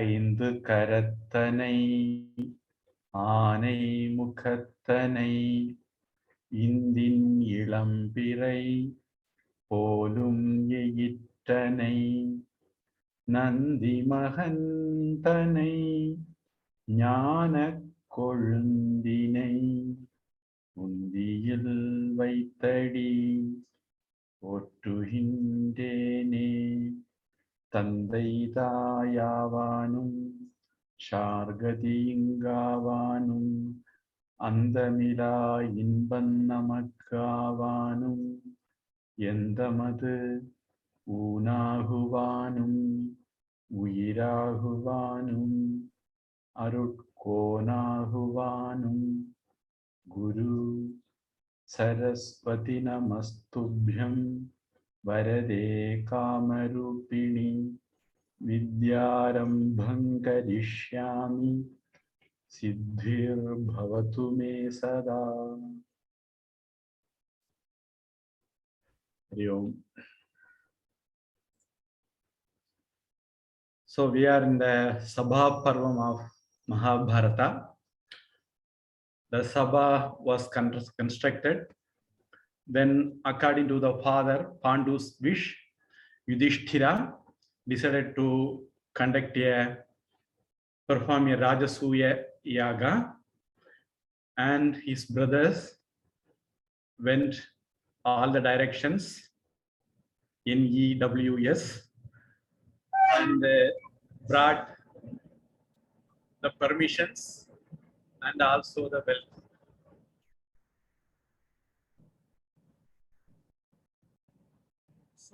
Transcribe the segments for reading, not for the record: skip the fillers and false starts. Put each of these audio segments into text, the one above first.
ஐந்து கரத்தனை ஆனை முகத்தனை இந்தின் இளம்பிறை போலும் எயிற்றனை நந்தி மகந்தனை ஞான கொழுந்தினை உந்தியில் வைத்தடி போற்றுகின்றேனே. தந்தை தாயாவானும் ஷார்கதியிங்காவானும் அந்தமிலா இன்பம் நமக்காவானும் எந்தமது ஊனாகுவானும் உயிராகுவானும் அருட்கோனாகுவானும் குரு சரஸ்வதி நமஸ்துப்யம் வரதே காமரூபிணி வித்யாரம்பம் கரிஷ்யாமி சித்திர்பவது மே சதா. Hari Om. So we are in the Sabha Parvam of Mahabharata. The Sabha was constructed. Then, according to the father Pandu's wish, Yudhishthira decided to perform a Rajasuya Yaga, and his brothers went all the directions in NEWS and brought the permissions and also the wealth.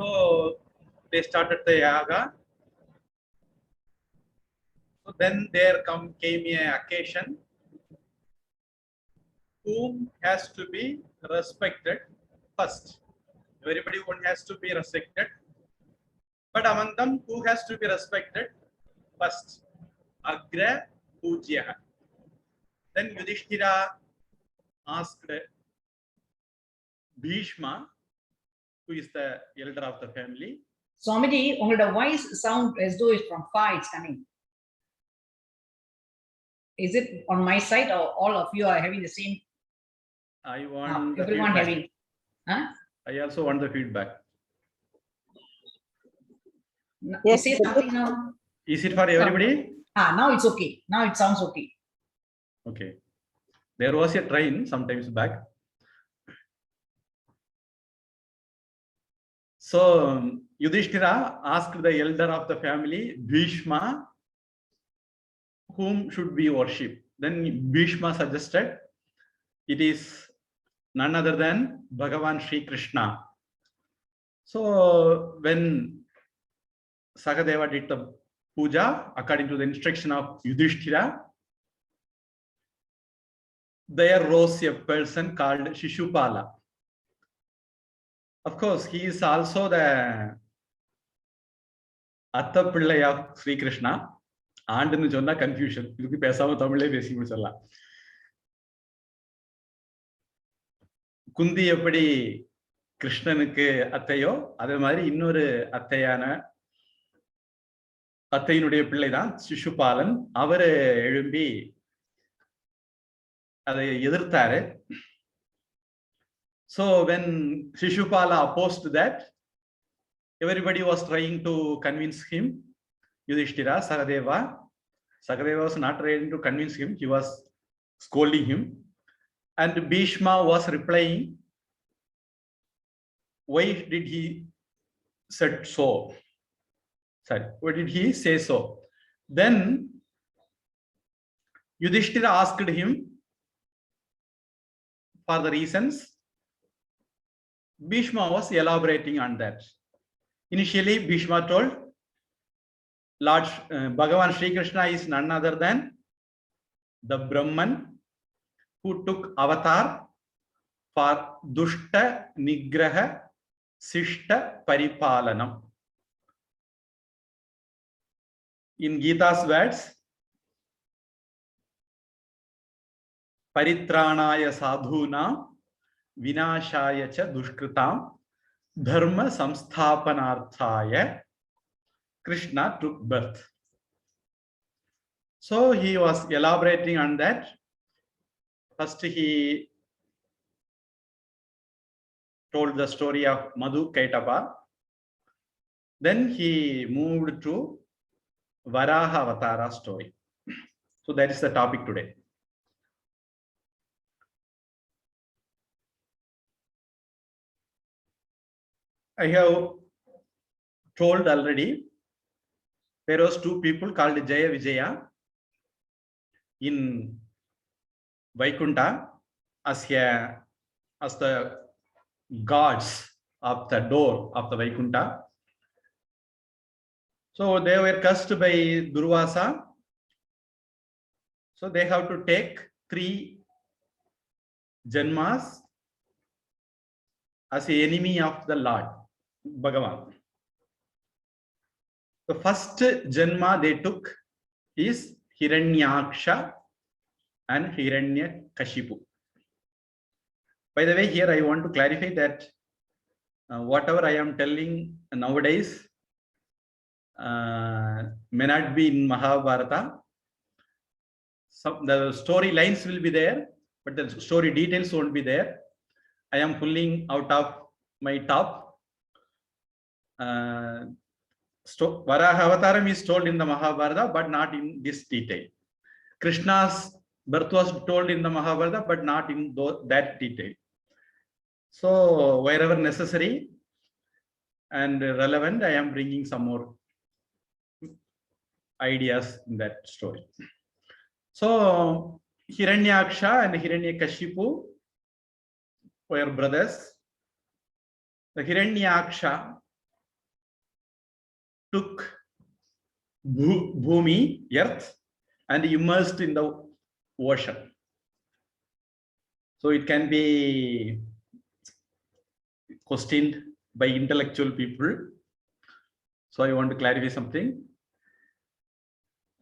So they started the yaga. So then there came an occasion whom has to be respected first. Everybody one has to be respected, but among them who has to be respected first? Agra Pujya. Then Yudhishthira asked Bhishma, who is the elder of the family. Swamiji, the voice sound as though it's from far it's coming. Is it on my side or all of you are having the same? I want everyone feedback. Having. Huh? I also want the feedback. Yes. Say something now. Is it for everybody? Now it's okay. Now it sounds okay. Okay. There was a train sometimes back. So Yudhishthira asked the elder of the family, Bhishma, whom should we worship? Then Bhishma suggested it is none other than Bhagavan Sri Krishna. So when Sakadeva did the puja according to the instruction of Yudhishthira, there rose a person called Shishupala. Of course, he is also the Atta Pillai of Sri Krishna. And in the confusion, you can pass out Tamil basic. Kundi எப்படி கிருஷ்ணனுக்கு அத்தையோ அதே மாதிரி இன்னொரு அத்தையினுடைய பிள்ளைதான் சிசுபாலன். அவரு எழும்பி அதை எதிர்த்தாரு. So when Shishupala opposed that, everybody was trying to convince him. Yudhishthira, Sakadeva was not trying to convince him. He was scolding him. And Bhishma was replying, why did he said so? Sorry, why did he say so? Then Yudhishthira asked him for the reasons. Bhishma was elaborating on that. Initially, Bhishma told, Lord Bhagavan Sri Krishna is none other than the Brahman who took avatar for Dushta Nigraha Sishta Paripalanam. In Gita's words, Paritranaya Sadhuna Vinashaya cha Dushkritam Dharma Samsthapanarthaya Krishna took birth. So he was elaborating on that. First, he told the story of Madhu Kaitapa. Then he moved to Varaha Avatara story. So that is the topic today. I have told already, there was two people called Jaya Vijaya in Vaikunta as the gods of the door of the Vaikunta. So they were cursed by Durvasa. So they have to take 3 Janmas as the enemy of the Lord, Bhagavan. The first Janma they took is Hiranyaksha and Hiranyakashipu. By the way, here I want to clarify that whatever I am telling nowadays may not be in Mahabharata. The story lines will be there, but the story details won't be there. I am pulling out of my top. Varaha Avataram is told in the Mahabharata, but not in this detail. Krishna's birth was told in the Mahabharata, but not in that detail. So wherever necessary and relevant, I am bringing some more ideas in that story. So Hiranyaksha and Hiranyakashipu were brothers. The Hiranyaksha took Bhumi, earth, and immersed in the ocean. So it can be questioned by intellectual people. So I want to clarify something.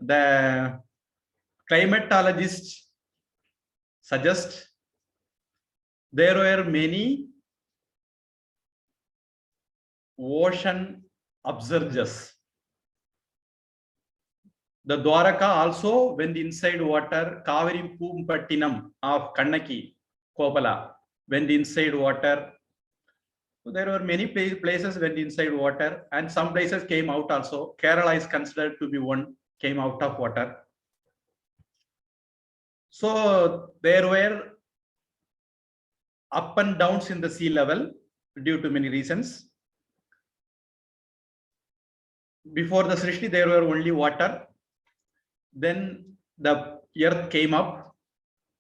The climatologists suggest there were many ocean upsurges. The Dwaraka also went inside water. Kaveri Pumpattinam of Kannaki, Kopala went inside water. So there were many places went inside water, and some places came out also. Kerala is considered to be one, came out of water. So there were up and downs in the sea level due to many reasons. Before the Srishti, there were only water. Then the earth came up.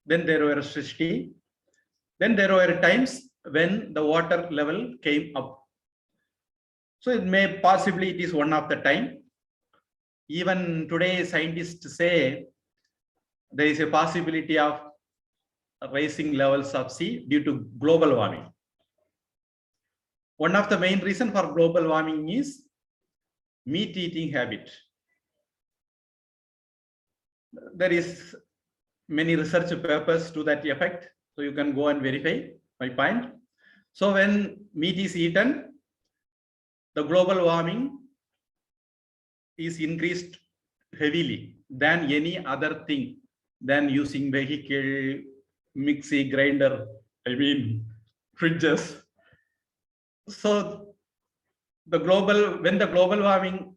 Then there were Srishti. Then there were times when the water level came up. So it may possibly it is one of the time. Even today, scientists say there is a possibility of rising levels of sea due to global warming. One of the main reasons for global warming is meat eating habit. There is many research papers to that effect, so you can go and verify my point. So when meat is eaten, the global warming is increased heavily than any other thing, than using vehicle, mixie, grinder, fridges. So when the global warming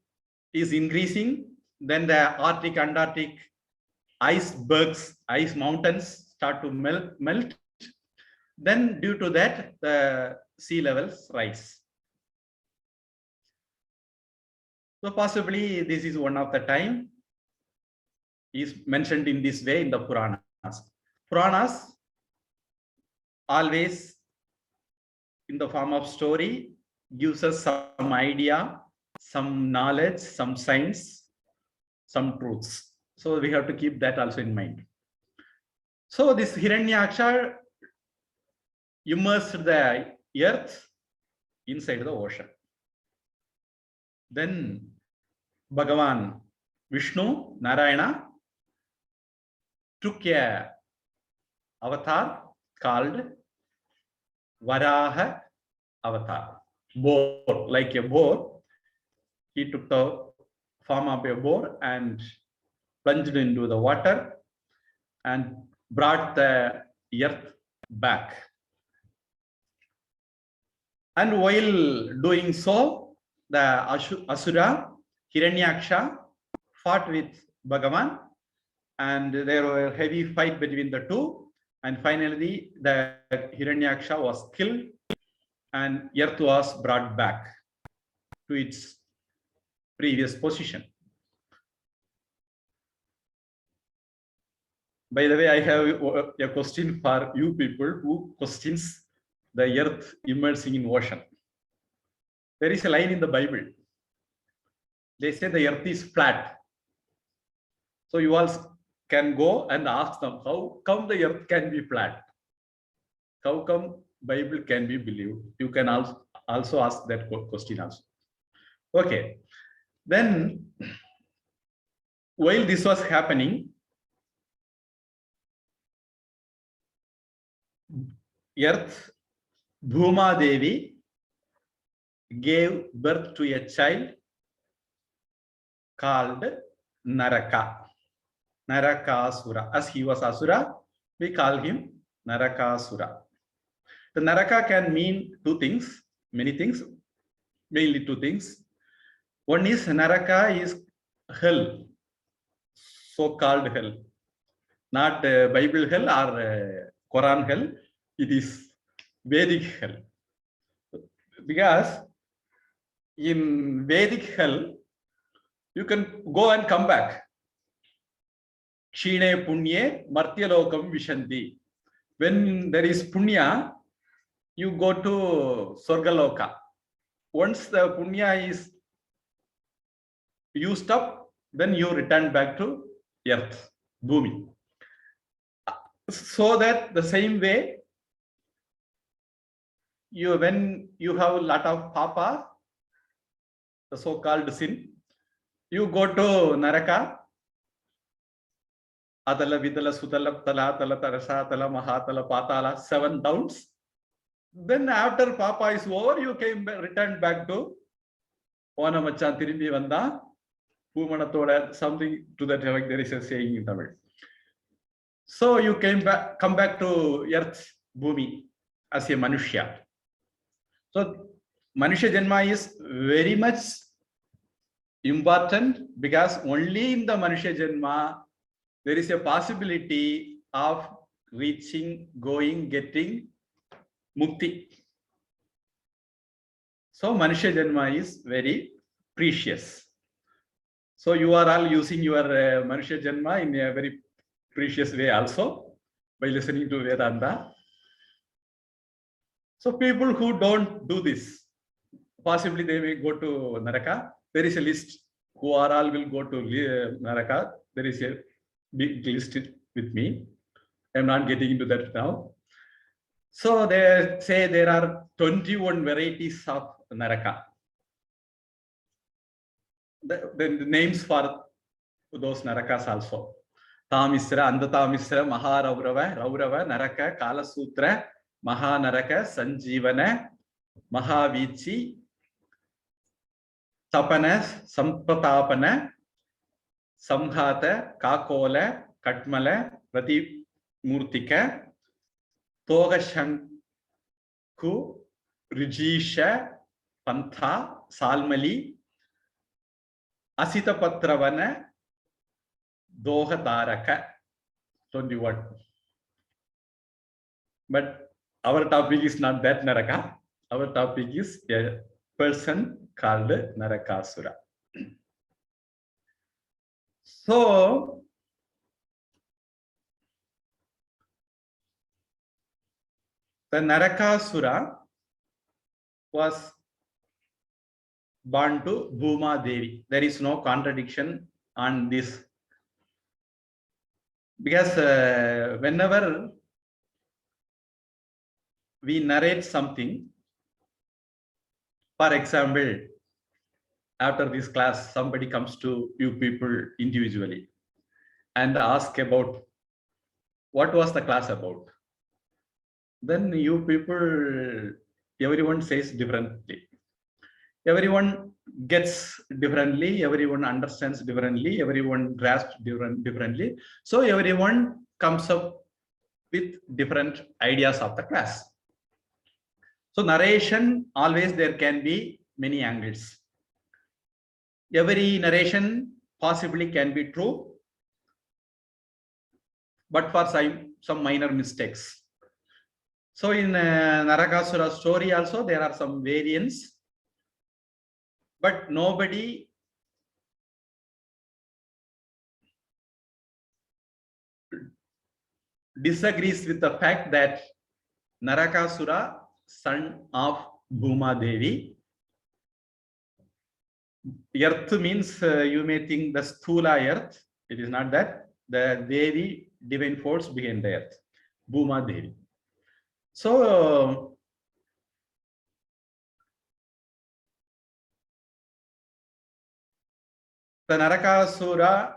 is increasing, then the Arctic, Antarctic icebergs, ice mountains start to melt. Then due to that, the sea levels rise. So possibly this is one of the time is mentioned in this way in the Puranas. Puranas always in the form of story gives us some idea, some knowledge, some science, some truths. So we have to keep that also in mind. So this Hiranyaksha immersed the earth inside the ocean. Then Bhagavan Vishnu, Narayana, took a avatar called Varaha avatar, boar, like a boar. He took the form of a boar and plunged into the water and brought the earth back. And while doing so, the Asura, Hiranyaksha, fought with Bhagavan, and there were a heavy fight between the two. And finally, the Hiranyaksha was killed, and earth was brought back to its previous position. By the way, I have a question for you people who questions the earth immersing in ocean. There is a line in the Bible. They say the earth is flat. So you all can go and ask them, how come the earth can be flat? How come Bible can be believed? You can also ask that question also. Okay. Then, while this was happening, earth, Bhuma Devi, gave birth to a child called Naraka. Narakasura. As he was Asura, we call him Narakasura. The Naraka can mean two things, many things, mainly two things. One is Naraka is hell, so-called hell, not Bible hell or Quran hell. It is Vedic hell. Because in Vedic hell, you can go and come back. Kshine punye martyalokam vishanti. When there is punya, you go to Swargaloka. Once the punya is used up, then you return back to earth, Bhumi. So that the same way, when you have a lot of papa, the so-called sin, you go to Naraka, Adala, Vidala, Sutala, Tala, Tala, Tarasa, Tala, Mahatala, Patala, 7 downs. Then after papa is over, you return back to Onamachan Tirimbi Vanda, Pumanatoda, something to that effect. There is a saying in Tamil. So you come back to earth, Bhumi, as a Manushya. So Manushya Janma is very much important, because only in the Manushya Janma there is a possibility of reaching, going, getting Mukti. So Manushya Janma is very precious. So you are all using your Manushya Janma in a very precious way also by listening to Vedanta. So people who don't do this, possibly they may go to Naraka. There is a list who are all will go to Naraka. There is a big list with me. I'm not getting into that now. So they say there are 21 varieties of Naraka. The names for those Narakas also. Tamisra, Andatamisra, Maharaurava, Raurava, Naraka, Kalasutra, Mahanaraka, Sanjivana, Mahavichi, Tapana, Sampatapana, Samhata, Kakola, Katmala, Prati Murtika, Togashanku, Rijisha, Pantha, Salmali, Asita Patravana, Dohataraka, 21. But our topic is not that Naraka. Our topic is a person called Narakasura. So, the Narakasura was born to Bhuma Devi. There is no contradiction on this. Because whenever we narrate something, for example, after this class, somebody comes to you people individually and ask about what was the class about. Then you people, everyone says differently. Everyone gets differently, everyone understands differently, everyone grasps differently. So everyone comes up with different ideas of the class. So narration, always there can be many angles. Every narration possibly can be true, but for some minor mistakes. So in Narakasura story also there are some variants, but nobody disagrees with the fact that Narakasura, son of Bhuma Devi. Earth means you may think the Sthula earth. It is not that. The Devi, divine force behind the earth, Bhuma Devi. So the Narakasura,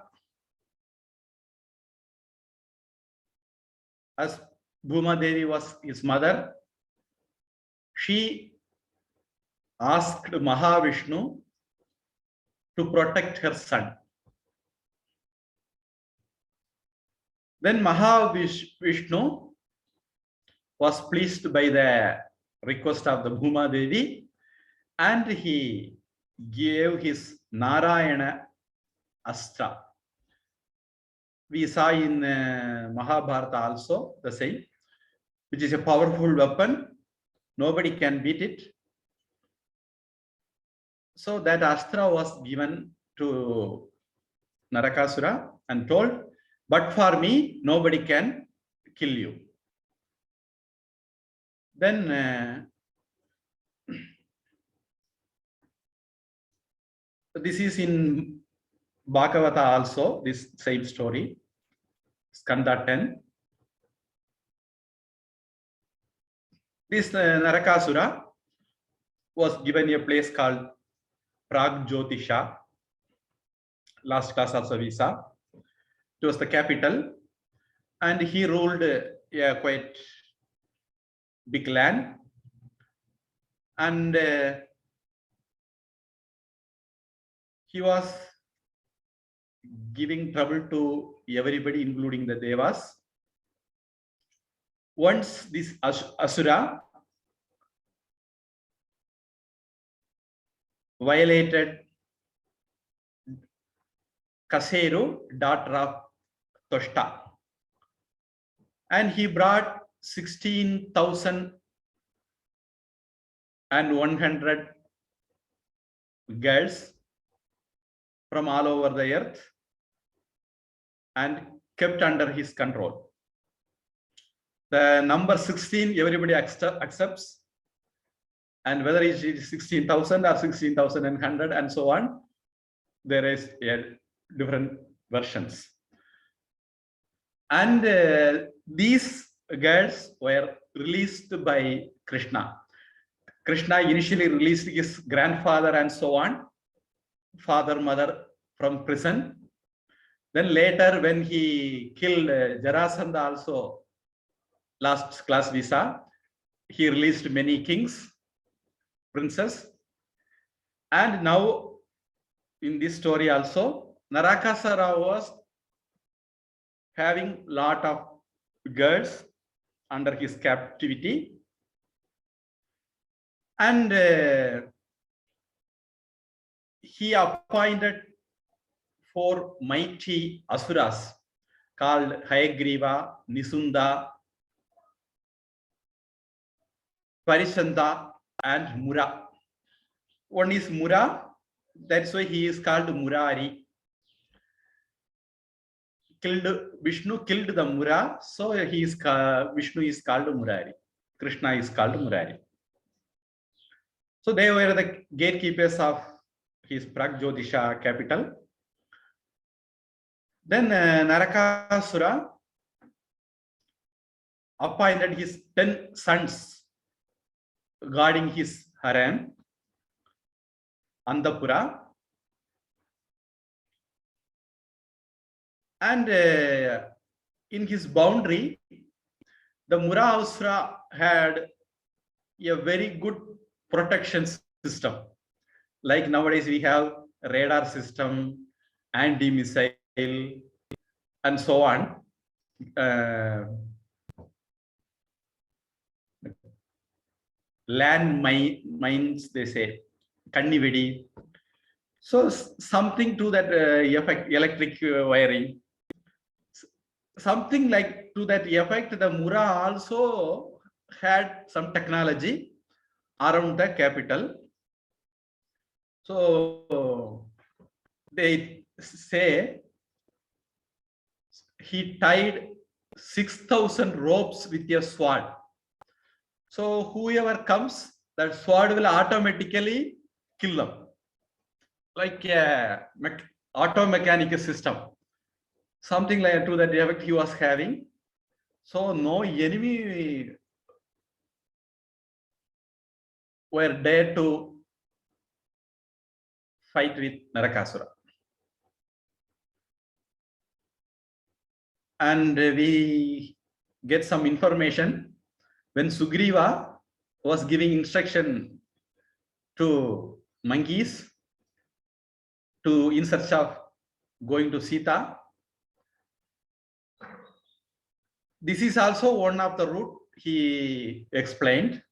as Bhuma Devi was his mother, she asked Mahavishnu to protect her son. Then Mahavishnu was pleased by the request of the Bhuma Devi, and he gave his Narayana Astra. We saw in Mahabharata also the same, which is a powerful weapon. Nobody can beat it. So that Astra was given to Narakasura and told, but for me, nobody can kill you. Then this is in Bhagavata also, this same story, Skanda 10. This Narakasura was given a place called Pragjyotisha. Last class also we saw. It was the capital, and he ruled a quite big land. And he was giving trouble to everybody, including the Devas. Once this Asura violated Kaseru, daughter of Toshta, and he brought 16,100 girls from all over the earth and kept under his control. The number 16 everybody accepts, and whether it is 16,000 or 16,100 and so on, there is different versions. And these girls were released by Krishna. Krishna initially released his grandfather and so on, father, mother from prison. Then later when he killed Jarasandha also, last class we saw, he released many kings, princes. And now in this story also, Narakasura was having lot of girls under his captivity, and he appointed 4 mighty asuras called Hayagriva, Nisunda, Parishanta, and Mura. One is Mura, that's why he is called Murari. Vishnu killed the Mura, so Vishnu is called Murari. Krishna is called Murari. So they were the gatekeepers of his Pragjyotisha capital. Then Narakasura appointed his 10 sons guarding his harem, Andapura. And in his boundary, the Murasura had a very good protection system. like nowadays we have radar system, anti-missile, and so on. Land mines, they say, kannivedi. So something to that effect, electric wiring. Something like to that effect, the Mura also had some technology around the capital. So they say he tied 6,000 ropes with a sword. So whoever comes, that sword will automatically kill them. Like a auto mechanical system. Something like to that effect he was having. So no enemy were dare to fight with Narakasura. And we get some information when Sugriva was giving instruction to monkeys to in search of going to Sita. This is also one of the route he explained.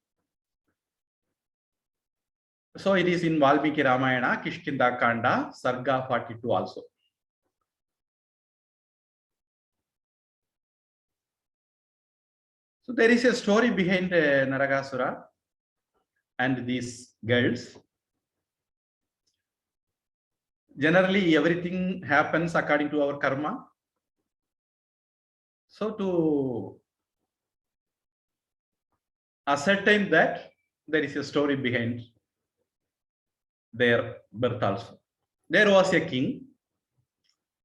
So it is in Valmiki Ramayana, Kishkinda Kanda, Sarga 42 also. So there is a story behind Narakasura and these girls. Generally, everything happens according to our karma. So to ascertain that, there is a story behind their birth also. There was a king,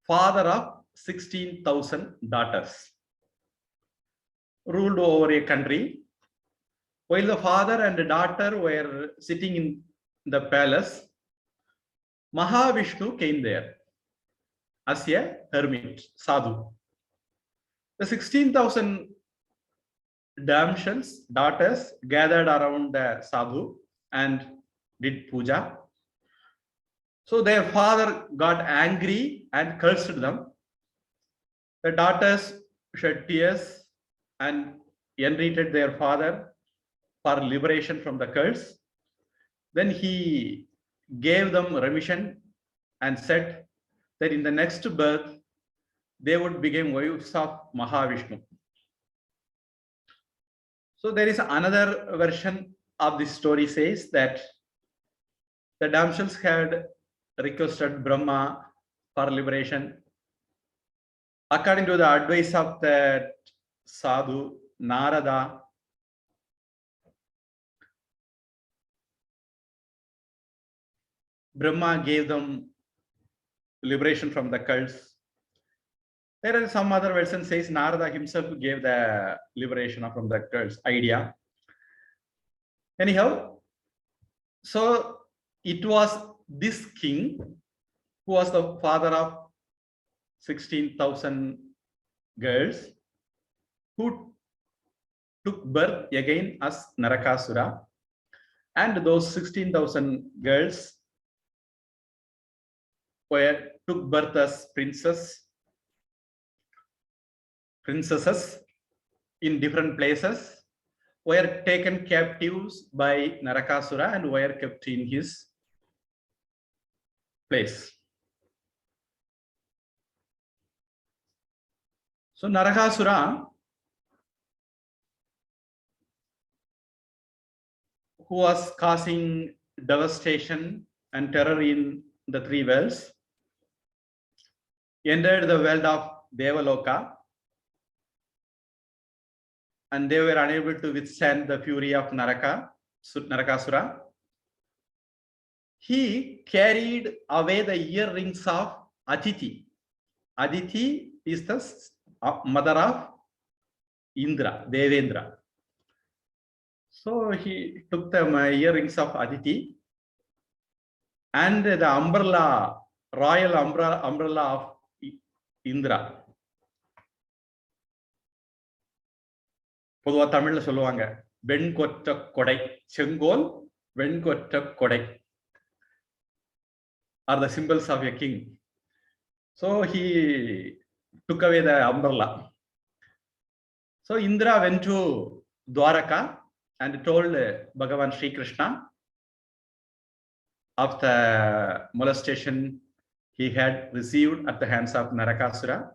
father of 16,000 daughters, ruled over a country. While the father and the daughter were sitting in the palace, Mahavishnu came there as a hermit, sadhu. The 16,000 damsels, daughters, gathered around the sadhu and did puja. So their father got angry and cursed them. The daughters shed tears and entreated their father for liberation from the curse. Then he gave them remission and said that in the next birth, they would become wives of Mahavishnu. So there is another version of this story says that the damsels had requested Brahma for liberation. According to the advice of that sadhu, Narada, Brahma gave them liberation from the curse. There are some other version says Narada himself gave the liberation from the curse idea. Anyhow, so it was this king who was the father of 16,000 girls who took birth again as Narakasura, and those 16,000 girls took birth as princesses in different places, were taken captives by Narakasura and were kept in his place. So Narakasura, who was causing devastation and terror in the three worlds, entered the world of Devaloka, and they were unable to withstand the fury of Narakasura. He carried away the earrings of Aditi. Aditi is the mother of Indra, Devendra. So he took the earrings of Aditi and the umbrella, royal umbrella of Indra. பொதுவா தமிழ்ல சொல்லுவாங்க வெண்கொற்ற கொடை, செங்கோல் வெண்கொற்ற கொடை. are the symbols of a king. So he took away the umbrella. So Indra went to Dwaraka and told Bhagavan Sri Krishna of the molestation he had received at the hands of Narakasura.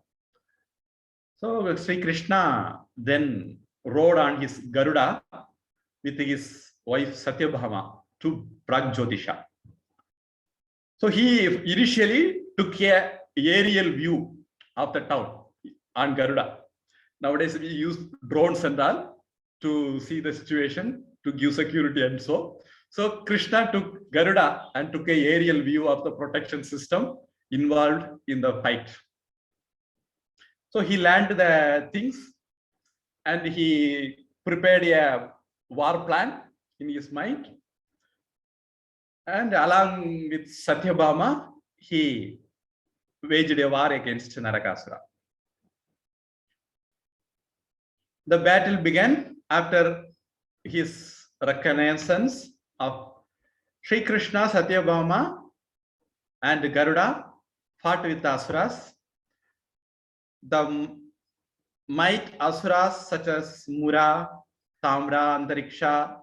So Sri Krishna then rode on his Garuda with his wife Satyabhama to Pragjyotisha. So he initially took a aerial view of the town on Garuda. Nowadays we use drones and all to see the situation, to give security and so. So Krishna took Garuda and took a aerial view of the protection system involved in the fight. So he learned the things and he prepared a war plan in his mind. And along with Satyabhama, he waged a war against Narakasura. The battle began after his reconnaissance of Sri Krishna, Satyabhama, and Garuda fought with the Asuras. The might Asuras such as Mura, Tamra, Antariksha,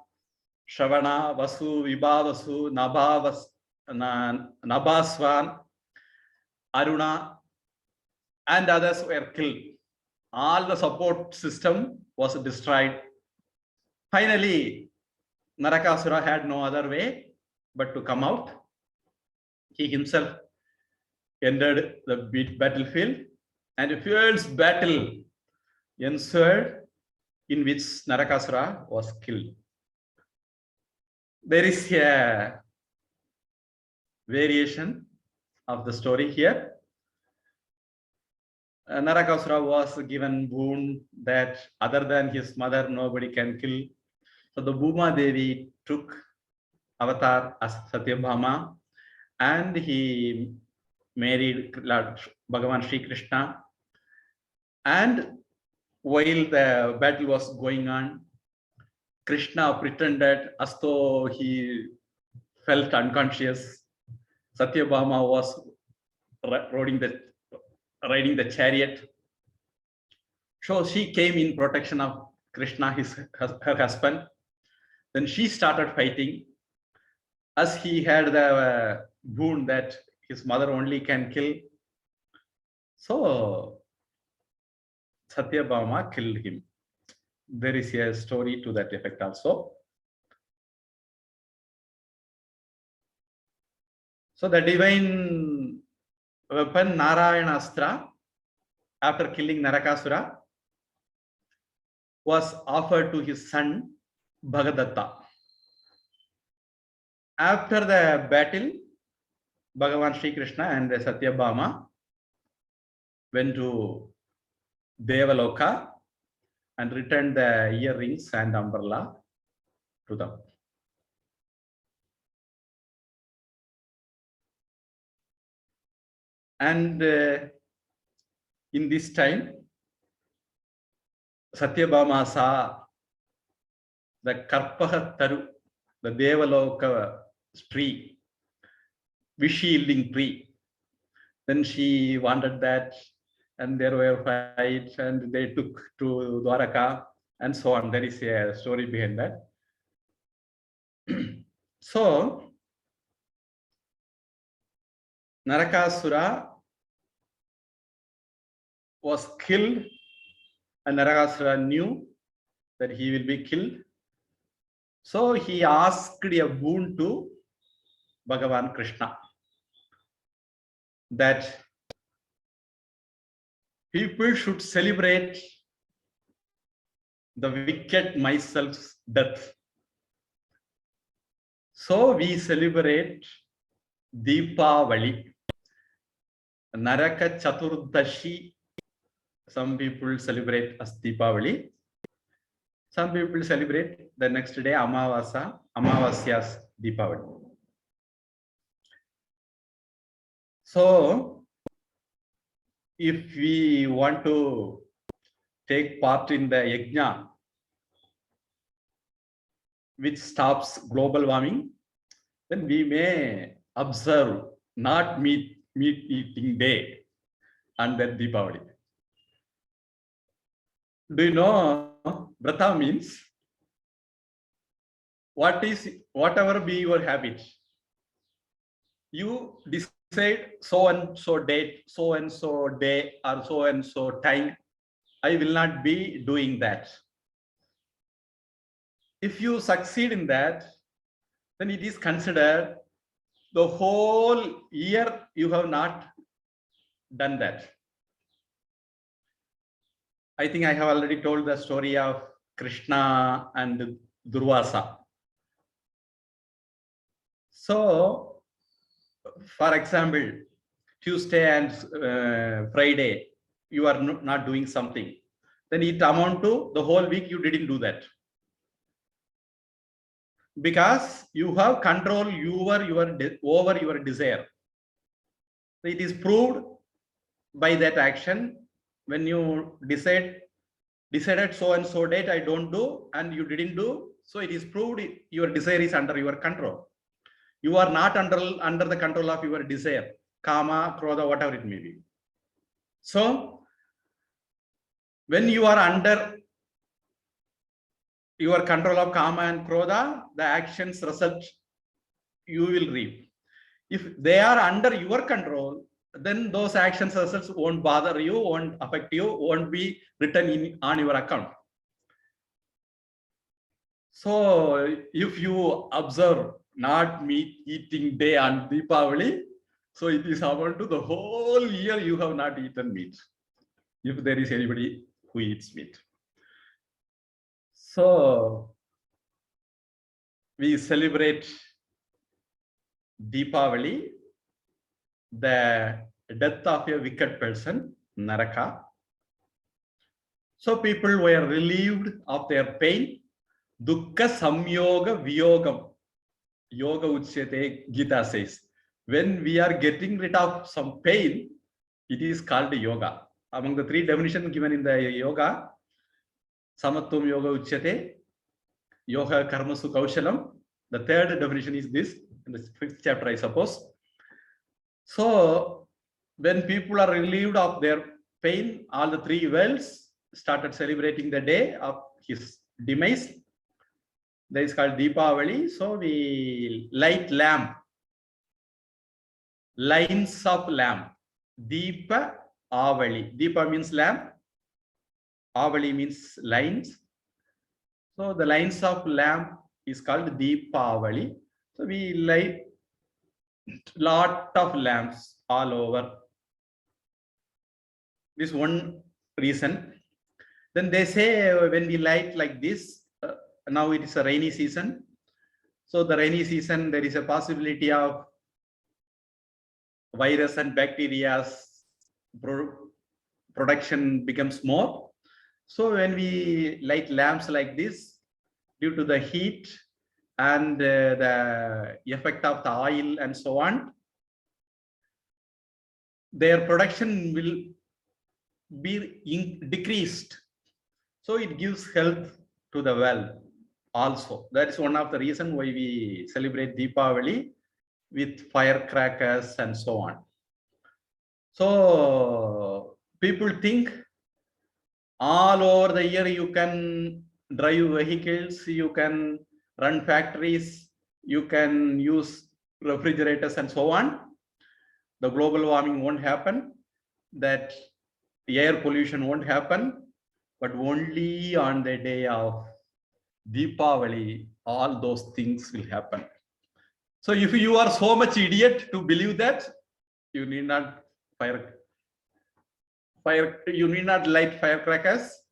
Shravana, Vasu, Vibhavasu, Nabhaswan, Aruna, and others were killed. All the support system was destroyed. Finally, Narakasura had no other way but to come out. He himself entered the battlefield, and a fierce battle ensued in which Narakasura was killed. There is a variation of the story here. Narakasura was given boon that other than his mother, nobody can kill. So the Bhuma Devi took avatar as Satyabhama and he married Lord Bhagavan Sri Krishna. And while the battle was going on, Krishna pretended as though he felt unconscious. Satyabhama was riding the chariot. So she came in protection of Krishna, her husband. Then she started fighting. As he had the boon that his mother only can kill, so Satyabhama killed him. There is a story to that effect also. So the divine weapon Narayanastra, after killing Narakasura, was offered to his son Bhagadatta. After the battle, Bhagavan Sri Krishna and Satyabhama went to Devaloka and returned the earrings and umbrella to them. And in this time, Satyabhama saw the Karpaha Taru, the Devaloka tree, wish-yielding tree. Then she wanted that, and there were fights, and they took to Dwaraka, and so on. There is a story behind that. So, Narakasura was killed, and Narakasura knew that he will be killed. So he asked a boon to Bhagavan Krishna that people should celebrate the wicked myself's death. So we celebrate Deepavali, Naraka Chaturdashi. Some people celebrate as Deepavali. Some people celebrate the next day Amavasya's Deepavali. So, if we want to take part in the yajna, which stops global warming, then we may observe not meat eating day and then Deepavali. Do you know Vrata means? Whatever be your habit, you decide so and so date, so and so day, or so and so time, I will not be doing that. If you succeed in that, then it is considered the whole year you have not done that. I think I have already told the story of Krishna and Durvasa. So, for example, Tuesday and Friday, you are not doing something. Then it amount to the whole week you didn't do that. Because you have control over your desire. It is proved by that action. When you decided so and so date I don't do and you didn't do, so it is proved your desire is under your control. You are not under the control of your desire, kama, krodha, whatever it may be. So when you are under your control of kama and krodha, the actions result you will reap. If they are under your control, then those actions results won't bother you, won't affect you, won't be written on your account. So if you observe not meat eating day on Deepavali, so it is about to the whole year you have not eaten meat, if there is anybody who eats meat. So we celebrate Deepavali, the death of a wicked person, Naraka. So people were relieved of their pain. Dukkha samyoga viyogam. Yoga Uchyate, Gita says. When we are getting rid of some pain, it is called yoga. Among the three definitions given in the yoga, Samatvam Yoga Uchyate, Yoga Karmasu Kaushalam. The third definition is this, in the 5th chapter, I suppose. So when people are relieved of their pain, all the three wells started celebrating the day of his demise. That is called Deepavali. So we light lamp, lines of lamp. Deepa Avali. Deepa means lamp. Avali means lines. So the lines of lamp is called Deepavali. So we light lot of lamps all over. This one reason. Then they say when we light like this, now it is a rainy season. So the rainy season, there is a possibility of virus and bacteria production becomes more. So when we light lamps like this, due to the heat and the effect of the oil and so on, their production will be decreased. So it gives health to the well also. That is one of the reasons why we celebrate Deepavali with firecrackers and so on. So people think all over the year you can drive vehicles, you can run factories, you can use refrigerators and so on. The global warming won't happen, that air pollution won't happen, but only on the day of Deepavali, all those things will happen. So if you are so much idiot to believe that, you need not you need not light firecrackers,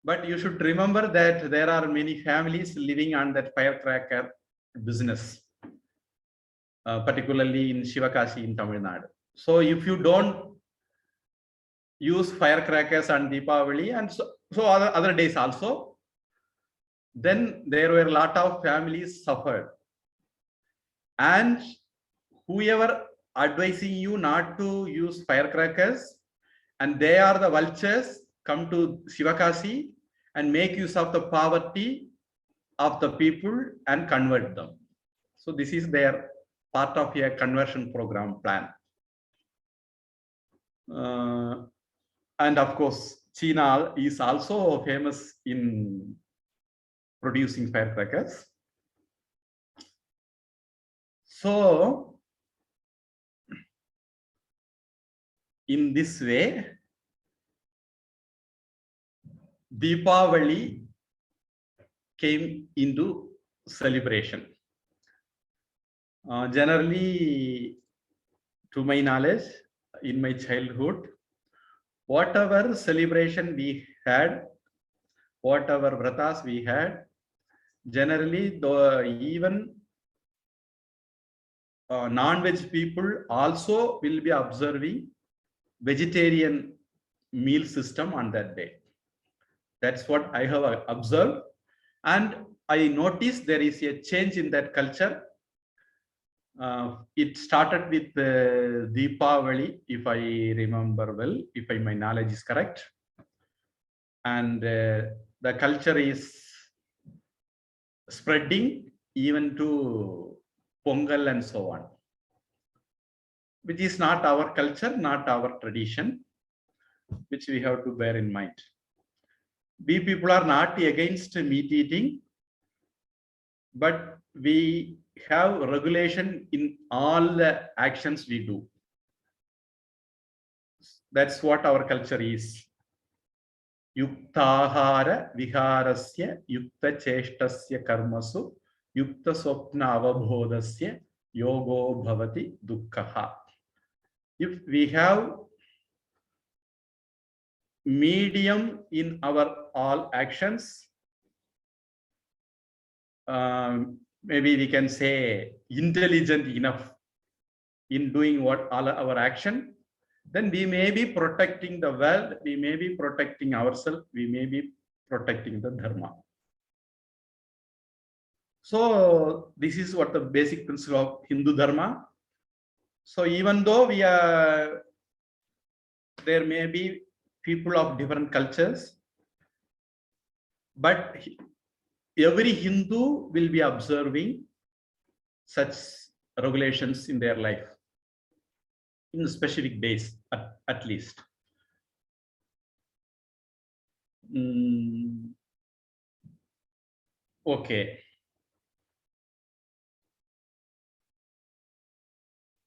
but you should remember that there are many families living on that firecracker business, particularly in Shivakasi in Tamil Nadu. So if you don't use firecrackers on Deepavali and so other days also, then there were a lot of families suffered. And whoever advising you not to use firecrackers, and they are the vultures, come to Shivakasi and make use of the poverty of the people and convert them. So this is their part of a conversion program plan. And of course, China is also famous in producing firecrackers. So, in this way, Deepavali came into celebration. Generally, to my knowledge, in my childhood, whatever celebration we had, whatever vratas we had, generally, even non-veg people also will be observing vegetarian meal system on that day. That's what I have observed. And I noticed there is a change in that culture. It started with Deepavali, if I remember well, if my knowledge is correct. And the culture is spreading even to Pongal and so on, which is not our culture, not our tradition, which we have to bear in mind. We people are not against meat eating, but we have regulation in all the actions we do. That's what our culture is. Yuktahara viharasya yukta cheshtasya karmasu yukta swapna avabodhasya yogo bhavati dukkha. If we have medium in our all actions, maybe we can say intelligent enough in doing what all our action, then we may be protecting the world, we may be protecting ourselves, we may be protecting the dharma. So this is what the basic principle of Hindu dharma. So even though there may be people of different cultures, but every Hindu will be observing such regulations in their life, in specific days at least. Okay.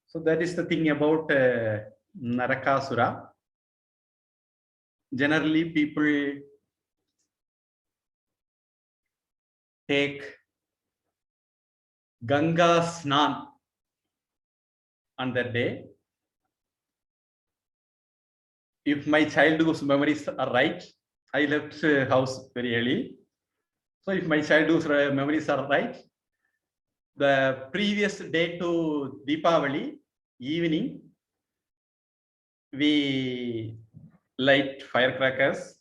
So that is the thing about Narakasura. Generally, people take Ganga Snan on that day. If my childhood's memories are right, I left house very early. So if my childhood's memories are right, the previous day to Deepavali evening, we light firecrackers,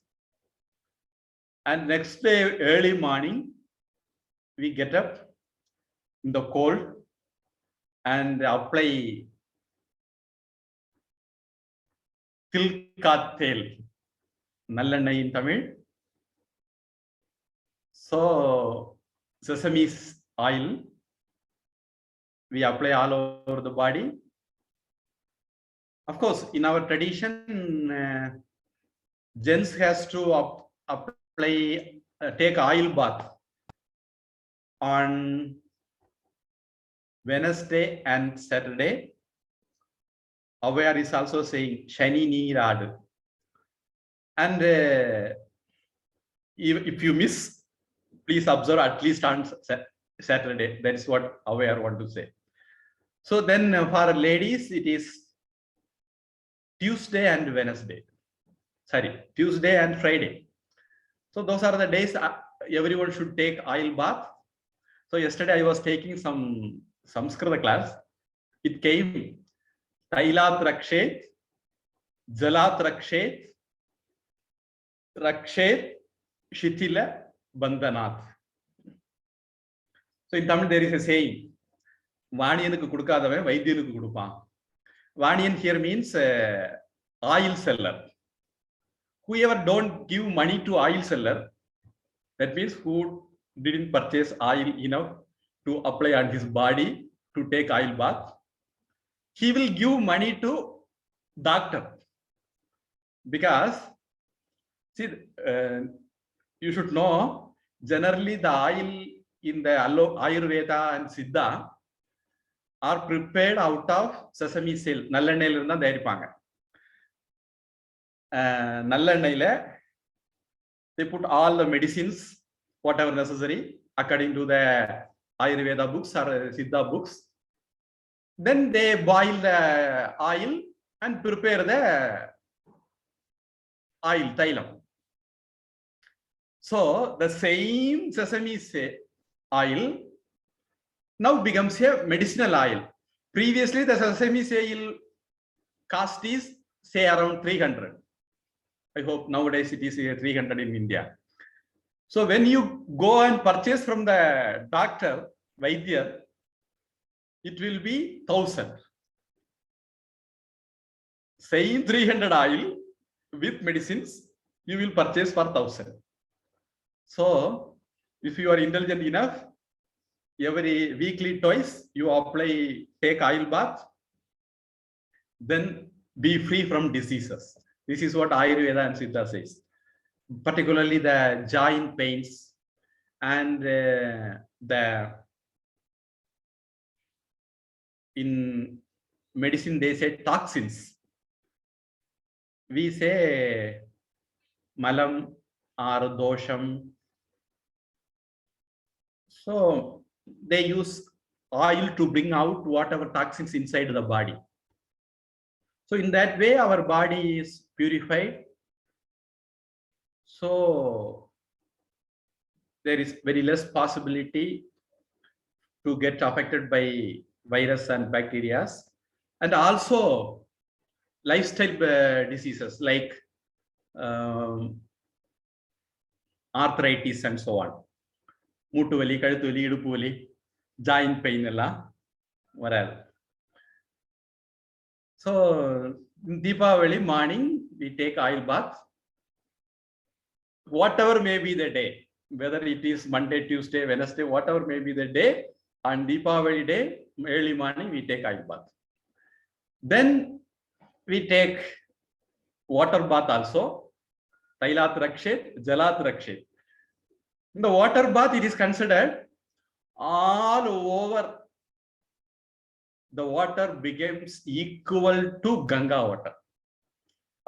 and next day early morning, we get up in the cold and apply Tilkatel, Nallanai in Tamil. So sesame oil we apply all over the body. Of course, in our tradition, gents has to apply, take oil bath on Wednesday and Saturday. Aware is also saying Shani Neerad. And if you miss, please observe at least on Saturday. That is what Aware want to say. So then for ladies, it is Tuesday and Wednesday. Sorry, Tuesday and Friday. So those are the days everyone should take oil bath. So yesterday I was taking some Samskrita class. It came Tailat Rakshet, Jalat Rakshet, Rakshet, Shitila Bandhanath. So in Tamil there is a saying, Vaniyanukku kudukadhavan Vaidyanukku kudupaan. Vaniyan here means oil seller. Whoever don't give money to oil seller, that means who didn't purchase oil enough to apply on his body, to take oil bath, he will give money to doctor. Because see, you should know, generally the oil in the Ayurveda and Siddha are prepared out of sesame seed. நல்லெண்ணெயில இருந்தா தயாரிப்பாங்க. நல்லெண்ணெயில they put all the medicines, whatever necessary, according to the Ayurveda books or Siddha books. Then they boil the oil and prepare the oil, tailam. So the same sesame oil now becomes a medicinal oil. Previously, the sesame oil cost is say around 300. I hope nowadays it is 300 in India. So when you go and purchase from the doctor, Vaidya, it will be 1000. Same 300 oil with medicines, you will purchase for 1000. So if you are intelligent enough, every weekly twice you apply, take oil bath, then be free from diseases. This is what Ayurveda and Siddha says. Particularly the joint pains and in medicine they say toxins. We say malam or dosham. So they use oil to bring out whatever toxins inside the body. So in that way, our body is purified. So there is very less possibility to get affected by virus and bacteria, and also lifestyle diseases like arthritis and so on. மூட்டு வலி, கழுத்து வலி, இடுப்பு வலி, joint pain எல்லாம் வராது. So Deepavali morning we take oil bath. Whatever may be the day, whether it is Monday, Tuesday, Wednesday, whatever may be the day, on Deepavali day, early morning we take oil bath. Then we take water bath also. Tailat Rakshet, Jalat Rakshet. In the water bath, it is considered all over the water becomes equal to Ganga water.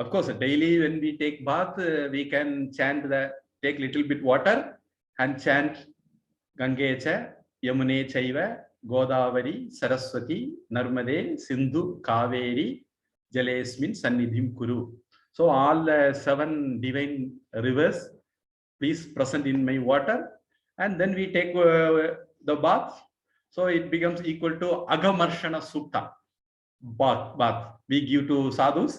Of course, daily when we take bath, we can chant take little bit water and chant Gangecha, Yamune Chaiva, Godavari, Saraswati, Narmade, Sindhu, Kaveri, Jalesmin, Sannidhim Kuru. So all 7 divine rivers, please present in my water, and then we take the bath. So it becomes equal to Agamarshana Sutta bath. We give to sadhus.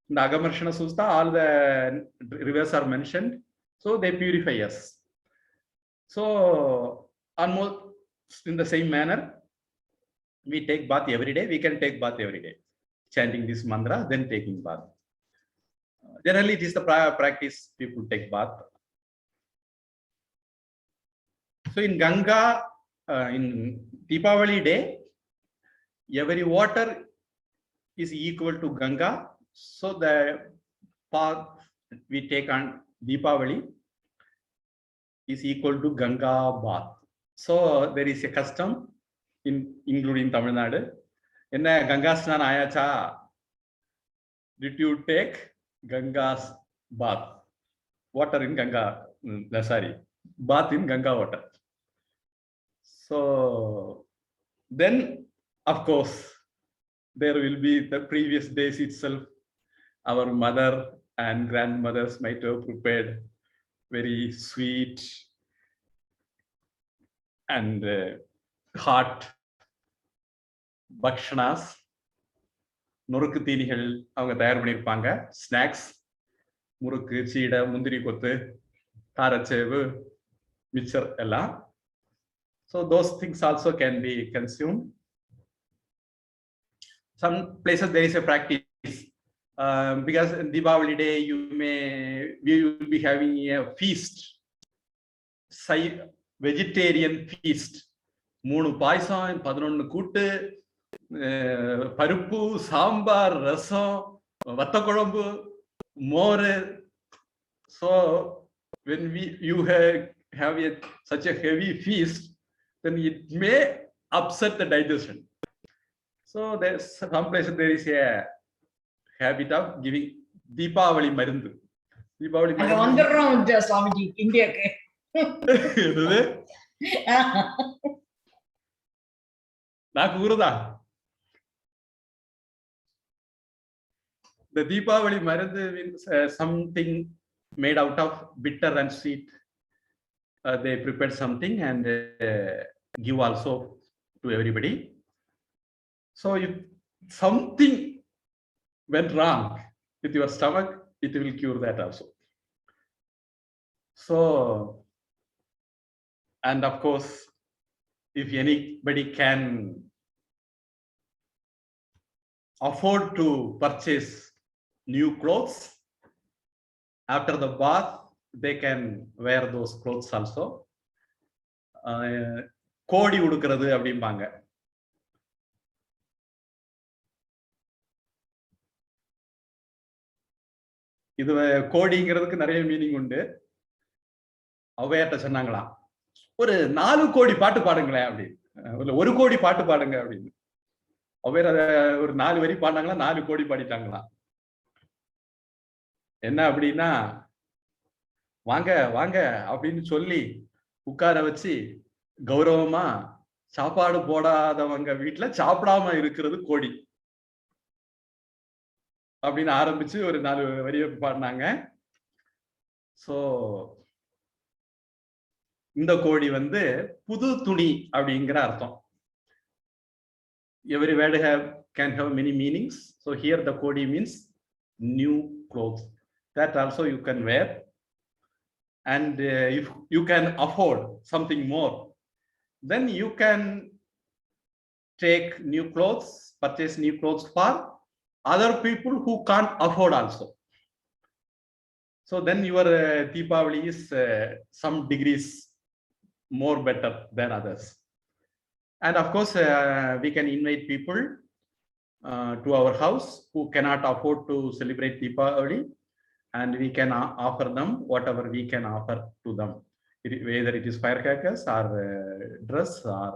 In the Agamarshana Sutta, all the rivers are mentioned. So they purify us. So almost in the same manner, we take bath every day. We can take bath every day, chanting this mantra, then taking bath. Generally, it is the practice people take bath. So in Ganga, in Deepavali day, every water is equal to Ganga. So the path we take on Deepavali is equal to Ganga bath. So there is a custom including Tamil Nadu. In Ganga Snan Ayacha, did you take Ganga's bath? Water in Ganga, sorry, bath in Ganga water. So then, of course, there will be the previous days itself. Our mother and grandmothers might have prepared very sweet and hot bakshanas. நொறுக்கு தீனிகள் அவங்க தயார் பண்ணியிருப்பாங்க. Snacks, முறுக்கு, சீடை, முந்திரி கொத்து, காரச்சேவு, mixture எல்லாம். So those things also can be consumed. Some places there is a practice because in Deepavali day we will be having a feast, vegetarian feast. 3 பாயசம் 11 கூட்டு பருப்பு சாம்பார் ரசம் வத்த குழம்பு மோர். So when you have such a heavy feast, then it may upset the digestion. So there's some places there is a habit of giving Deepavali மருந்து. Deepavali அங்க வந்துடுறோம் சுவாமிஜி இந்தியாக்கு. நான் கூறுதா the Deepavali மருந்து means something made out of bitter and sweet. They prepared something and give also to everybody. So if something went wrong with your stomach, it will cure that also. So, and of course, if anybody can afford to purchase new clothes after the bath, they can wear those clothes also. கோடி உடுக்கிறது அப்படிம்பாங்க. இது கோடிங்கிறதுக்கு நிறைய meaning உண்டு. அவையாட்ட சொன்னாங்களாம், ஒரு 4 கோடி பாட்டு பாடுங்களேன் அப்படின்னு, 1 கோடி பாட்டு பாடுங்க அப்படின்னு. அவையார் ஒரு 4 வரி பாடினாங்களா, 4 கோடி பாடிட்டாங்களாம். என்ன அப்படின்னா, வாங்க வாங்க அப்படின்னு சொல்லி உட்கார வச்சு கௌரவமா சாப்பாடு போடாதவங்க வீட்டுல சாப்பிடாம இருக்கிறது கோடி அப்படின்னு ஆரம்பிச்சு ஒரு 4 வரிய பாடினாங்க. சோ இந்த கோடி வந்து புது துணி அப்படிங்கிற அர்த்தம். Every word can have many meanings. So here the kodi means new clothes. That also you can wear. And if you can afford something more, then you can take new clothes, purchase new clothes for other people who can't afford also. So then your Deepavali is some degrees more better than others. And of course, we can invite people to our house who cannot afford to celebrate Deepavali, and we can offer them whatever we can offer to them, whether it is firecrackers or dress or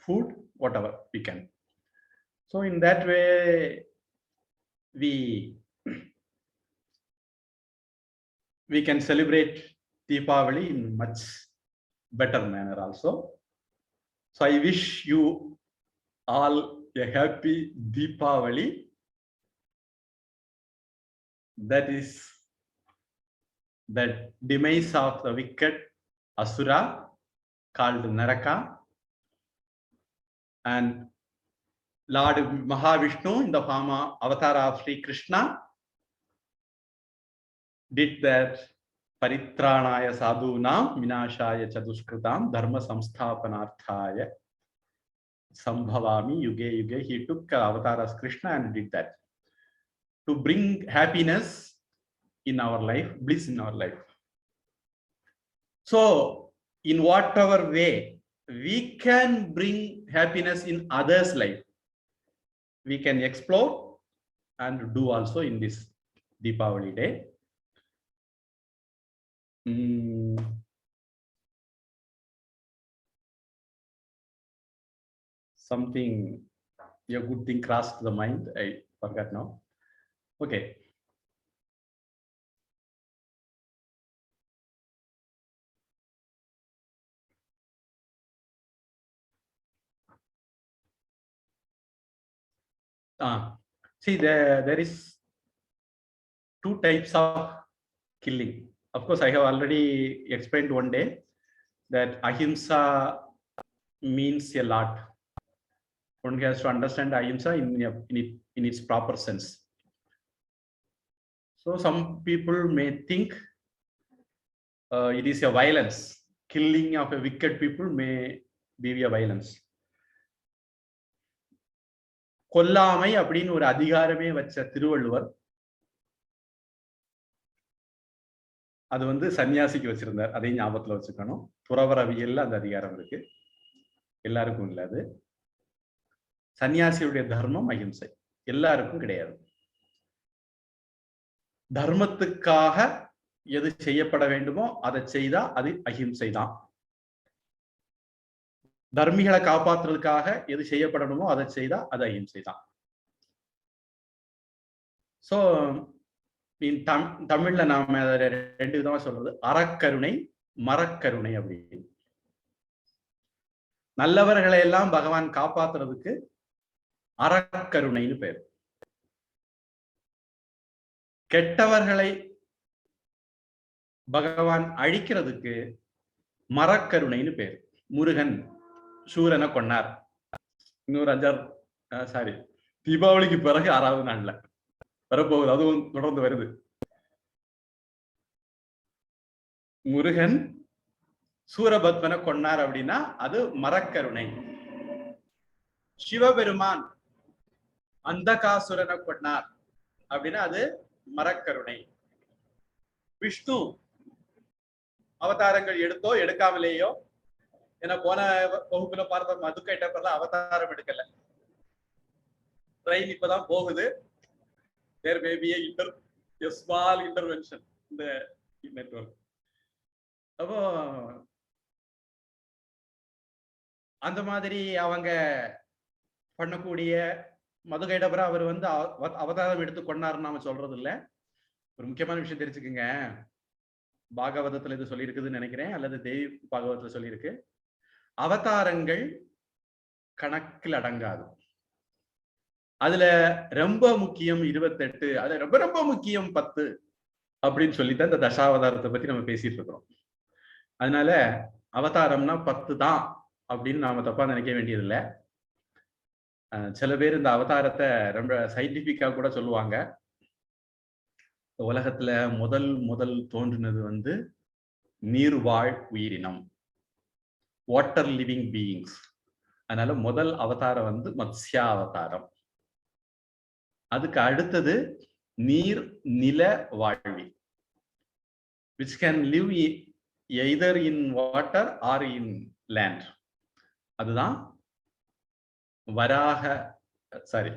food, whatever we can. So in that way, we can celebrate Deepavali in much better manner also. So I wish you all a happy Deepavali. That is the demise of the wicked Asura called Naraka. And Lord Mahavishnu, in the form of avatar of Sri Krishna, did that Paritranaya Sadhunam Vinashaya Chadushkritam Dharma Samsthapanarthaya Sambhavami Yuge Yuge. He took avatar as Krishna and did that to bring happiness in our life, bliss in our life. So in whatever way we can bring happiness in others' life, we can explore and do also in this Deepavali day. Something, a good thing crossed the mind. I forgot now. Okay. See, there is 2 types of killing. Of course, I have already explained one day that ahimsa means a lot. One has to understand ahimsa in its proper sense. So some people may think it is a violence. Killing of a wicked people may be a violence. கொல்லாமை அப்படின்னு ஒரு அதிகாரமே வச்ச திருவள்ளுவர் அது வந்து சன்னியாசிக்கு வச்சிருந்தார். அதையும் ஞாபகத்துல வச்சுக்கணும். துறவரவியல்ல அந்த அதிகாரம் இருக்கு. எல்லாருக்கும் இல்ல அது. சன்னியாசியுடைய தர்மம் அஹிம்சை, எல்லாருக்கும் கிடையாது. தர்மத்துக்காக எது செய்யப்பட வேண்டுமோ அதை செய்தா அது அஹிம்சை தான். தர்மிகளை காப்பாற்றுறதுக்காக எது செய்யப்படணுமோ அதை செய்தா அது அஹிம்சை தான். சோ தமிழ்ல நாம ரெண்டு விதமா சொல்றது, அறக்கருணை, மரக்கருணை அப்படின்னு. நல்லவர்களை எல்லாம் பகவான் காப்பாத்துறதுக்கு அறக்கருணைன்னு பேர். கெட்டவர்களை பகவான் அழிக்கிறதுக்கு மரக்கருணைன்னு பேர். முருகன் சூரனை கொன்னார். இன்னொரு 5 சாரி தீபாவளிக்கு பிறகு 6வது நாள்ல வரப்போகுது, அதுவும் தொடர்ந்து வருது. முருகன் சூரபத்மனை கொன்னார் அப்படின்னா அது மரக்கருணை. சிவபெருமான் அந்தகாசுரனை கொன்னார் அப்படின்னா அது மரக்கருணை. விஷ்ணு அவதாரங்கள் எடுத்தோ எடுக்காமலேயோ, ஏன்னா போன வகுப்புல பார்த்த மதுக்கைட்டப்ப அவதாரம் எடுக்கல, ட்ரெயின் இப்பதான் போகுது. there may be a small intervention in the network. அப்போ அந்த மாதிரி அவங்க பண்ணக்கூடிய மதுகைடபுரம் அவர் வந்து அவதாரம் எடுத்து கொண்டாருன்னு நாம சொல்றது இல்ல. ஒரு முக்கியமான விஷயம் தெரிஞ்சுக்குங்க, பாகவதத்துல இது சொல்லி இருக்குதுன்னு நினைக்கிறேன், அல்லது தேவி பாகவதத்துல சொல்லியிருக்கு, அவதாரங்கள் கணக்கில் அடங்காது. அதுல ரொம்ப முக்கியம் 28, அது ரொம்ப ரொம்ப முக்கியம் 10 அப்படின்னு சொல்லித்தான் இந்த தசாவதாரத்தை பத்தி நம்ம பேசிட்டு இருக்கிறோம். அதனால அவதாரம்னா 10 தான் அப்படின்னு நாம தப்பா நினைக்க வேண்டியதில்லை. சில பேர் இந்த அவதாரத்தை ரொம்ப சயின்டிபிக்கா கூட சொல்லுவாங்க. உலகத்துல முதல் தோன்றினது வந்து நீர்வாழ் உயிரினம், வாட்டர் லிவிங் பீயிங்ஸ். அதனால முதல் அவதாரம் வந்து மத்ஸ்யா அவதாரம். அதுக்கு அடுத்தது நீர் நில வாழ்வி, which can live either in water or in land. அதுதான் வராக சாரி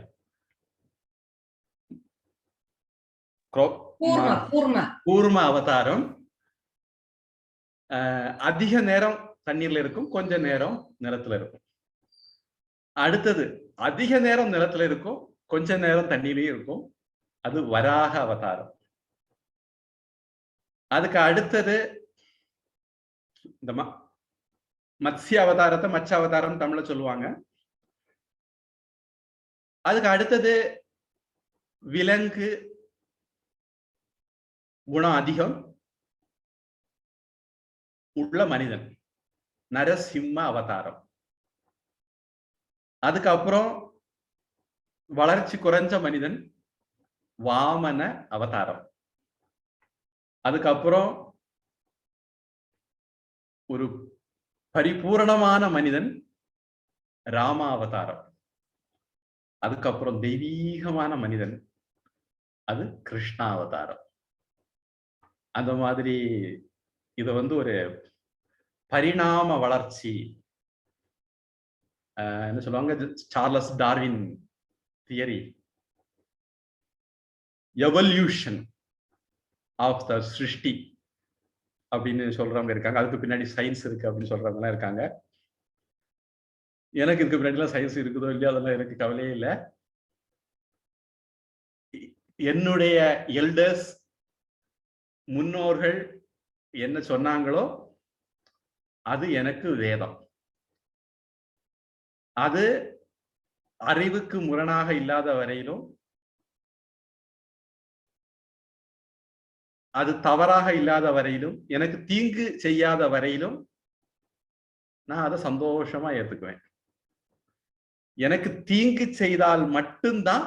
கூர்ம அவதாரம். அதிக நேரம் தண்ணீர்ல இருக்கும், கொஞ்ச நேரம் நிலத்துல இருக்கும். அடுத்தது அதிக நேரம் நிலத்துல இருக்கும், கொஞ்ச நேரம் தண்ணீரையும் இருக்கும், அது வராக அவதாரம். அதுக்கு அடுத்தது இந்த மத்ஸ்ய அவதாரத்தை மச்ச அவதாரம் தமிழ்ல சொல்லுவாங்க. அதுக்கு அடுத்தது விலங்கு குணம் அதிகம் உள்ள மனிதன், நரசிம்ம அவதாரம். அதுக்கப்புறம் வளர்ச்சி குறைஞ்ச மனிதன், வாமன அவதாரம். அதுக்கப்புறம் ஒரு பரிபூரணமான மனிதன், ராம அவதாரம். அதுக்கப்புறம் தெய்வீகமான மனிதன், அது கிருஷ்ணா அவதாரம். அந்த மாதிரி இது வந்து ஒரு பரிணாம வளர்ச்சி, என்ன சொல்லுவாங்க, Charles Darwin theory, evolution of the சிருஷ்டி அப்படின்னு சொல்றவங்க இருக்காங்க. அதுக்கு பின்னாடி சயின்ஸ் இருக்கு அப்படின்னு சொல்றவங்க எல்லாம் இருக்காங்க. எனக்கு இதுக்கு பின்னாடிலாம் சயின்ஸ் இருக்குதோ இல்லையோ அதெல்லாம் எனக்கு கவலையே இல்லை. என்னுடைய எல்டர்ஸ், முன்னோர்கள் என்ன சொன்னாங்களோ அது எனக்கு வேதம். அது அறிவுக்கு முரணாக இல்லாத வரையிலும், அது தவறாக இல்லாத வரையிலும், எனக்கு தீங்கு செய்யாத வரையிலும் நான் அதை சந்தோஷமா ஏத்துக்குவேன். எனக்கு தீங்கு செய்தால் மட்டும்தான்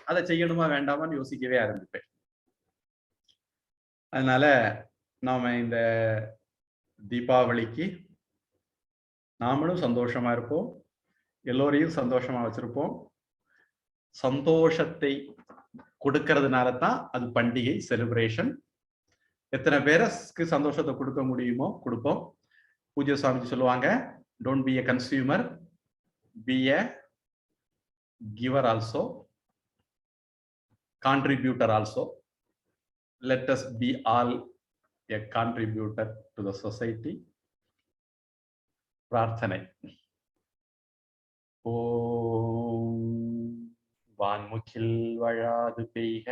அதை செய்யணுமா வேண்டாமான்னு யோசிக்கவே ஆரம்பிப்பேன். அதனால நாம இந்த தீபாவளிக்கு நாமளும் சந்தோஷமா இருப்போம், எல்லோரையும் சந்தோஷமா வச்சிருப்போம். சந்தோஷத்தை கொடுக்கறதுனால தான் அது பண்டிகை, செலிப்ரேஷன். எத்தனை பேருக்கு சந்தோஷத்தை கொடுக்க முடியுமோ கொடுப்போம். பூஜ்ய சுவாமிஜி சொல்லுவாங்க, Don't be a consumer, be a giver also, contributor also. Let us be all a contributor to the society. Prarthana. Om Vanmukhil Vazhadu Peய்க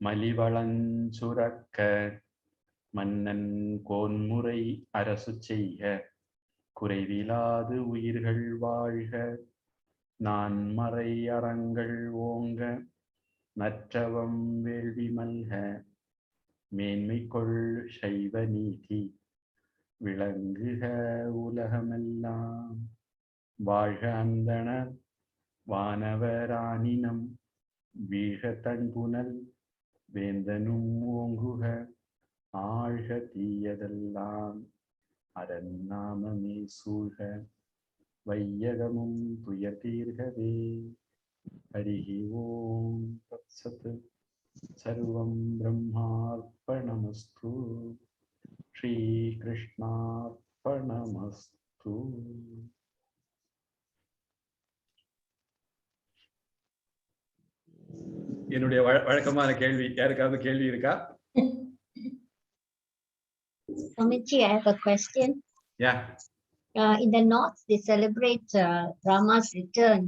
Malivalanசுரக்க மன்னன் கோன்முறை அரசு செய்க குறைவிலாது உயிர்கள் வாழ்க நான் மறை அறங்கள் ஓங்க நற்றவம் வேள்வி மல்க மேன்மைகொள் சைவ நீதி விளங்குக உலகமெல்லாம் வாழ்க அந்தணர் வானவரானினம் வீழ்க தன்புனல் வேந்தனும் ஓங்குக ஆழ்க தீயதெல்லாம் அரண்நாமமே சூழ்க வையகமும் துயர் தீர்கவே ஹரிஹி ஓம் தத்சத் சர்வம் பிரம்மார்ப்பணமஸ்து ஸ்ரீ கிருஷ்ணார்ப்பணமஸ்து. என்னுடைய வழக்கமான கேள்வி, யாருக்காவது கேள்வி இருக்கா? Swamiji, I have a question. Yeah. In the north, they celebrate Rama's return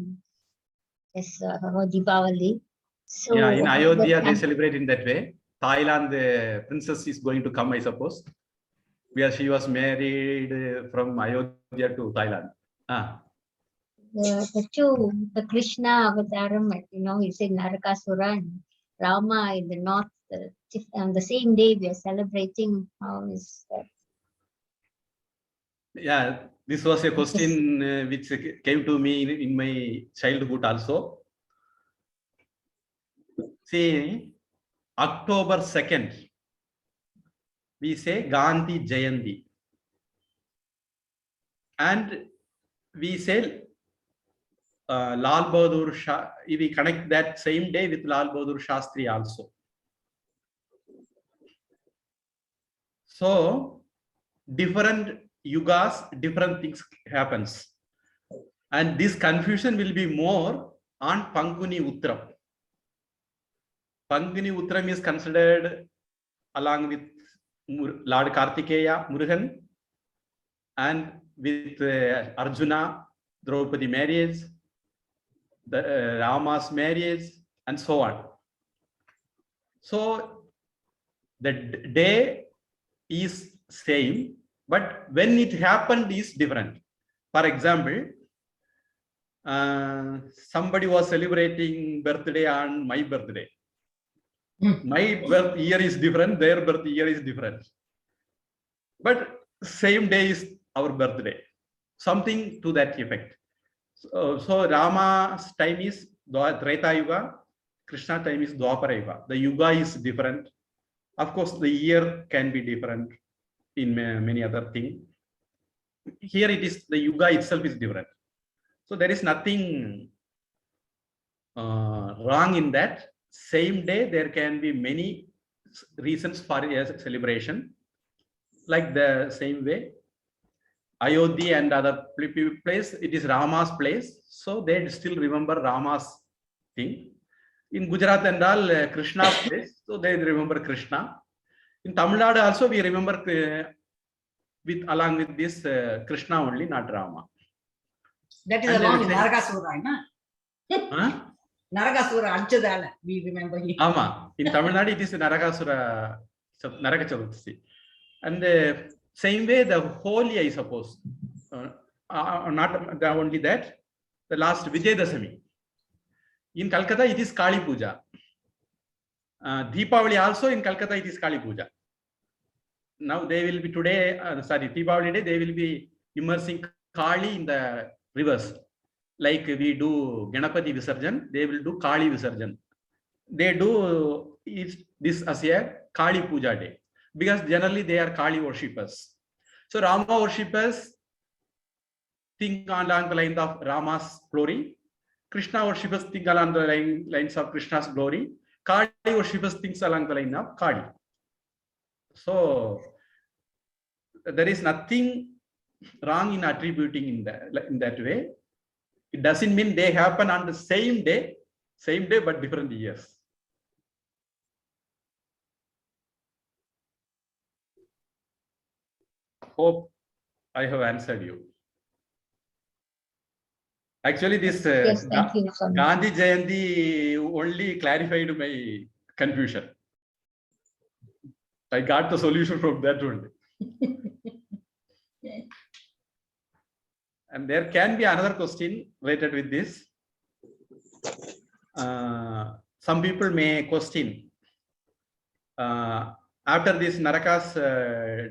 as Deepavali. So, Yeah, in Ayodhya, they celebrate in that way. Thailand, the princess is going to come, I suppose. Where she was married from Ayodhya to Thailand. The Krishna Avataram, you say Narakasura and Rama in the north. On the same day we are celebrating. How is that? Yeah, this was a question which came to me in my childhood also. See, October 2nd, we say Gandhi Jayanti. And we say Lal Bahadur Shah, we connect that same day with Lal Bahadur Shastri also. So, different yugas, different things happens. And this confusion will be more on Panguni Utram. Panguni Utram is considered along with Lord Kartikeya, Murugan, and with Arjuna, Draupadi marriage, the Rama's marriage, and so on. So, the day is same, but when it happened is different. For example, somebody was celebrating birthday on my birthday. My birth year is different, their birth year is different, but same day is our birthday, something to that effect. So Rama's time is Treta Yuga, Krishna time is Dwapara Yuga. The yuga is different. Of course, the year can be different in many other things. Here it is, the yuga itself is different. So there is nothing wrong in that. Same day, there can be many reasons for a celebration. Like the same way, Ayodhya and other place, it is Rama's place. So they still remember Rama's thing. In Gujarat and all, Krishna's place, so they remember Krishna. In Tamil Nadu also, we remember along with this Krishna only, not Rama. That is along with Narakasura, na? Huh? Narakasura Anchadala, we remember him. Ama. In Tamil Nadu, it is Narakasura, Naraka Chaturthi. And the same way, the Holi, I suppose, not only that, the last Vijayadashami. In Calcutta, it is Kali Puja. Deepavali also in Calcutta, it is Kali Puja. Now they will be today, Deepavali day, they will be immersing Kali in the rivers. Like we do Ganapati Visarjan, they will do Kali Visarjan. They do this as a Kali Puja day, because generally they are Kali worshippers. So Rama worshippers think along the lines of Rama's glory. Krishna worshippers think along the lines of Krishna's glory. Kali worshippers thinks along the line of Kali. So there is nothing wrong in attributing in that way. It doesn't mean they happen on the same day, but different years. Hope I have answered you. Actually, this Yes, thank you so much. Gandhi Jayanti only clarified my confusion. I got the solution from that only. And there can be another question related with this. Some people may question, after this Naraka's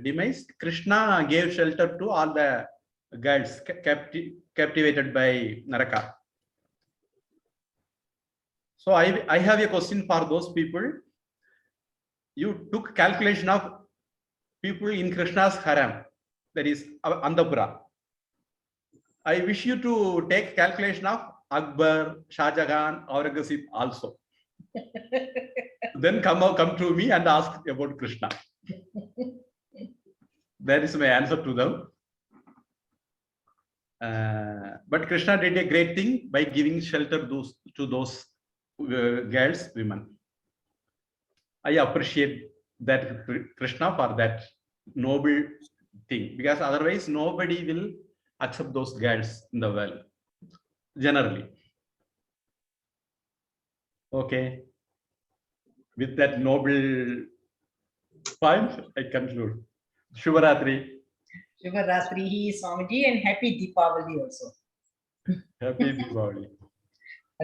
demise, Krishna gave shelter to all the girls captivated by Naraka. So I have a question for those people. You took calculation of people in Krishna's harem, that is Andapura. I wish you to take calculation of Akbar, Shah Jahan, Aurangzeb also. Then come to me and ask about Krishna. That is my answer to them. But Krishna did a great thing by giving shelter to those girls, women. I appreciate that Krishna for that noble thing, because otherwise nobody will accept those girls in the world, generally. Okay. With that noble point, I conclude. Shubharatri. Shubharatri, Swamiji, and happy Deepavali also. Happy Diwali.